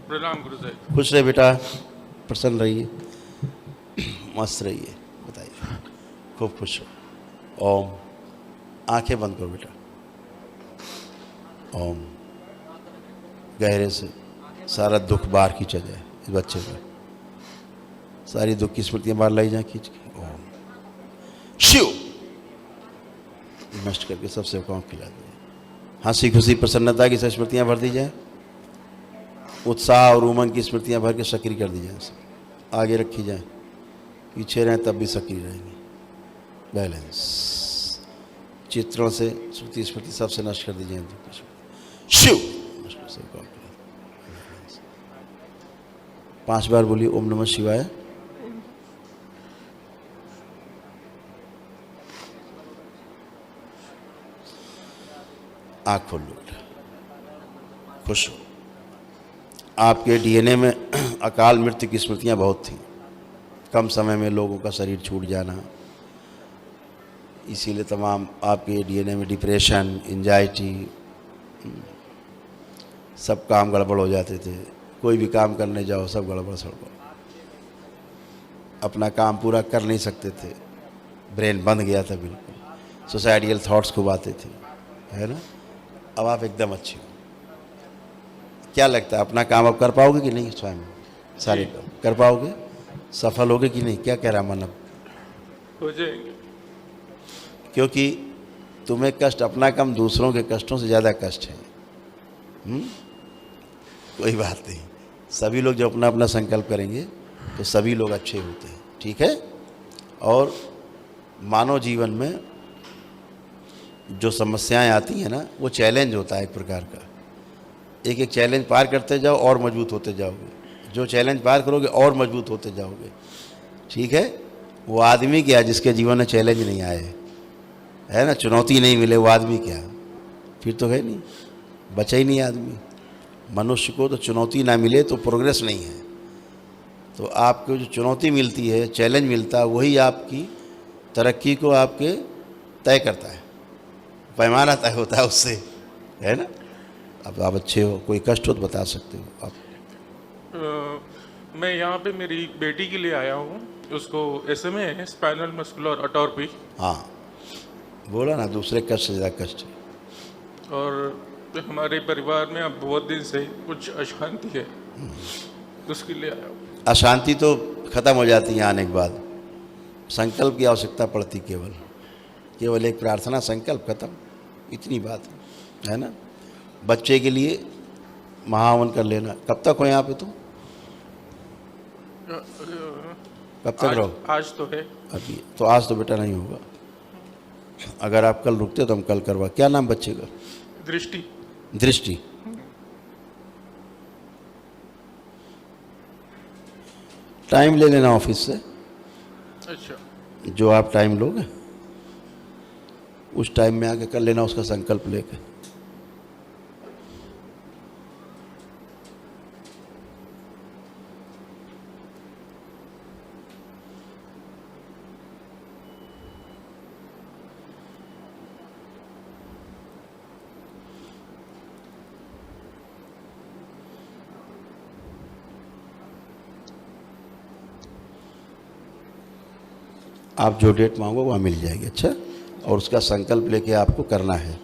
प्रणाम गुरु साहिब। खुश रहे बेटा, प्रसन्न रहिए, मस्त रहिए। बताइए, खूब खुश हो। ओम। आंखें बंद करो बेटा। ओम। गहरे से सारा दुख बाहर खींचा जाए इस बच्चे का। सारी दुख की स्मृतियां बाहर लाई जाए खींच के। ओम। शिव नष्ट करके सब सेवकाओं को खिला दिए। हंसी खुशी प्रसन्नता की सब स्मृतियां भर दी जाए। उत्साह और उमंग की स्मृतियां भर के सक्रिय कर दी जाए। आगे रखी जाए, पीछे रहें तब भी सक्रिय रहेंगे। बैलेंस। चित्रों से स्मृति स्मृति सबसे नष्ट कर दी जाए। शिव नष्ट कर सेवकाओं को। 5 बार बोलिए ओम नमः शिवाय। आँख खोल लो बेटा, खुश हो। आपके डीएनए में अकाल मृत्यु की स्मृतियाँ बहुत थी। कम समय में लोगों का शरीर छूट जाना, इसीलिए तमाम आपके डीएनए में डिप्रेशन, एंजाइटी, सब काम गड़बड़ हो जाते थे। कोई भी काम करने जाओ सब गड़बड़ सड़बड़, अपना काम पूरा कर नहीं सकते थे। ब्रेन बंद गया था बिल्कुल, सोसाइटियल थॉट्स खूब आते थे, है ना। अब आप एकदम अच्छे हो। क्या लगता है अपना काम अब कर पाओगे कि नहीं? स्वयं सारे काम कर पाओगे? सफल होगे कि नहीं? क्या कह रहा मन अब? हो जाएंगे। क्योंकि तुम्हें कष्ट अपना कम, दूसरों के कष्टों से ज़्यादा कष्ट है। कोई बात नहीं, सभी लोग जब अपना अपना संकल्प करेंगे तो सभी लोग अच्छे होते हैं, ठीक है। और मानव जीवन में जो समस्याएं आती हैं ना, वो चैलेंज होता है एक प्रकार का। एक एक चैलेंज पार करते जाओ और मजबूत होते जाओगे। जो चैलेंज पार करोगे और मजबूत होते जाओगे, ठीक है। वो आदमी क्या जिसके जीवन में चैलेंज नहीं आए, है ना, चुनौती नहीं मिले, वो आदमी क्या? फिर तो है नहीं, बचा ही नहीं आदमी। मनुष्य को तो चुनौती ना मिले तो प्रोग्रेस नहीं है। तो आपको जो चुनौती मिलती है, चैलेंज मिलता है, वही आपकी तरक्की को आपके तय करता है, पैमाना तय होता है उससे, है ना। अब आप अच्छे हो, कोई कष्ट हो तो बता सकते हो आप। मैं यहाँ पे मेरी बेटी के लिए आया हूँ। उसको SMA है, स्पाइनल मस्कुलर अटॉर्फी। हाँ, बोला ना, दूसरे कष्ट से ज़्यादा कष्ट है। और हमारे परिवार में अब बहुत दिन से कुछ अशांति है, उसके लिए आया हूँ। अशांति तो खत्म हो जाती है आने के बाद। संकल्प की आवश्यकता पड़ती, केवल एक प्रार्थना, संकल्प खत्म, इतनी बात है ना। बच्चे के लिए महावन कर लेना। कब तक हो यहाँ पे तुम? कब तक रहो? आज तो है। अभी तो आज तो बेटा नहीं होगा। अगर आप कल रुकते तो हम कल करवा। क्या नाम बच्चे का? दृष्टि। दृष्टि। टाइम ले लेना ऑफिस से। अच्छा। जो आप टाइम लोगे उस टाइम में आके कर लेना उसका संकल्प लेके। आप जो डेट मांगो वहाँ मिल जाएगी, अच्छा। और उसका संकल्प लेके आपको करना है।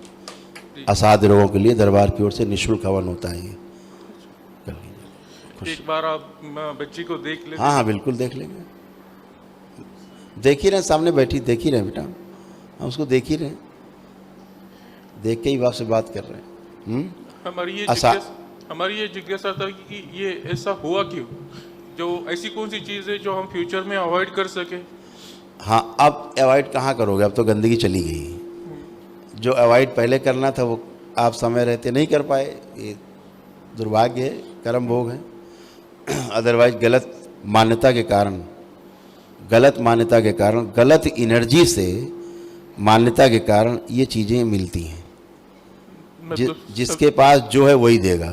असाध्य रोगों के लिए दरबार की ओर से निःशुल्क हवन होता है ये। कर लीजिए। एक बार आप बच्ची को देख लेते। हाँ हाँ बिल्कुल देख लेंगे। देख ही रहे, सामने बैठी देख ही रहे बेटा, हम उसको देख ही रहे, देख के ही आपसे बात कर रहे हैं। हमारी ये जिज्ञासा था कि ये ऐसा हुआ क्यों, जो ऐसी कौन सी चीज़ है जो हम फ्यूचर में अवॉइड कर सके। हाँ, अब अवॉइड कहाँ करोगे, अब तो गंदगी चली गई। जो अवॉइड पहले करना था वो आप समय रहते नहीं कर पाए, ये दुर्भाग्य है, कर्म भोग है। अदरवाइज गलत मान्यता के कारण, गलत एनर्जी से, मान्यता के कारण ये चीज़ें मिलती हैं। जिसके पास जो है वही देगा।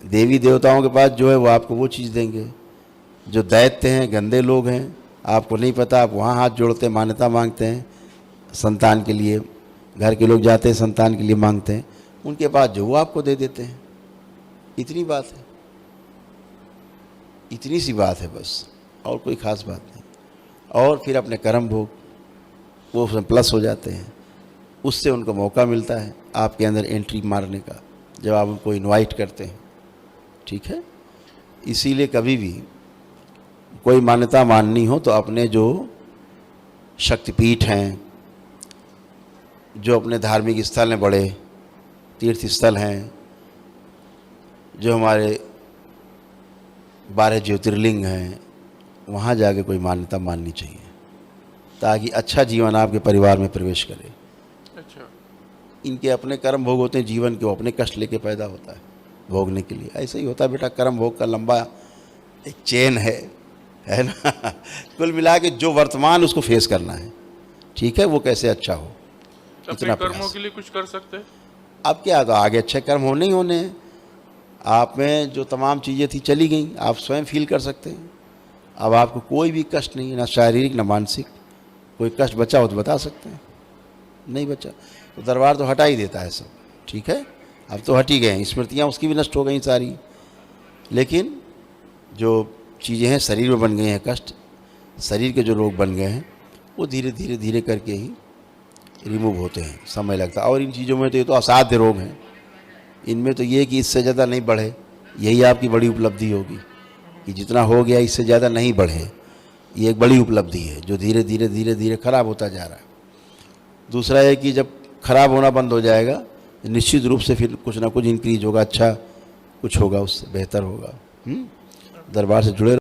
देवी देवताओं के पास जो है वो आपको वो चीज़ देंगे। जो दैत्य हैं, गंदे लोग हैं, आपको नहीं पता, आप वहाँ हाथ जोड़ते हैं, मान्यता मांगते हैं संतान के लिए। घर के लोग जाते हैं संतान के लिए मांगते हैं, उनके पास जो वो आपको दे देते हैं। इतनी बात है। इतनी सी बात है बस, और कोई ख़ास बात नहीं। और फिर अपने कर्म भोग वो उसमें प्लस हो जाते हैं, उससे उनको मौका मिलता है आपके अंदर एंट्री मारने का जब आप उनको इनवाइट करते हैं। ठीक है, इसीलिए कभी भी कोई मान्यता माननी हो तो अपने जो शक्तिपीठ हैं, जो अपने धार्मिक स्थल हैं, बड़े तीर्थ स्थल हैं, जो हमारे 12 ज्योतिर्लिंग हैं, वहाँ जाके कोई मान्यता माननी चाहिए ताकि अच्छा जीवन आपके परिवार में प्रवेश करे। अच्छा। इनके अपने कर्म भोग होते हैं, जीवन के वो अपने कष्ट लेके पैदा होता है भोगने के लिए। ऐसे ही होता है बेटा, कर्म भोग का लंबा एक चेन है ना। कुल मिला के जो वर्तमान उसको फेस करना है, ठीक है, वो कैसे अच्छा हो, अपने इतना कर्मों प्रयास। के लिए कुछ कर सकते हैं। अब क्या, तो आगे अच्छे कर्म होने ही होने हैं। आप में जो तमाम चीज़ें थी चली गई, आप स्वयं फील कर सकते हैं। अब आपको कोई भी कष्ट नहीं, ना शारीरिक ना मानसिक। कोई कष्ट बचा हो तो बता सकते हैं, नहीं बचा तो दरबार तो हटा ही देता है सब। ठीक है, अब तो हट ही गए हैं, स्मृतियाँ उसकी भी नष्ट हो गई सारी। लेकिन जो चीज़ें हैं शरीर में बन गए हैं, कष्ट शरीर के जो रोग बन गए हैं, वो धीरे धीरे धीरे करके ही रिमूव होते हैं, समय लगता है। और इन चीज़ों में तो ये तो असाध्य रोग हैं, इनमें तो ये कि इससे ज़्यादा नहीं बढ़े, यही आपकी बड़ी उपलब्धि होगी कि जितना हो गया इससे ज़्यादा नहीं बढ़े। ये एक बड़ी उपलब्धि है जो धीरे धीरे धीरे धीरे खराब होता जा रहा है। दूसरा है कि जब खराब होना बंद हो जाएगा निश्चित रूप से फिर कुछ ना कुछ इंक्रीज होगा, अच्छा कुछ होगा, उससे बेहतर होगा। दरबार से जुड़े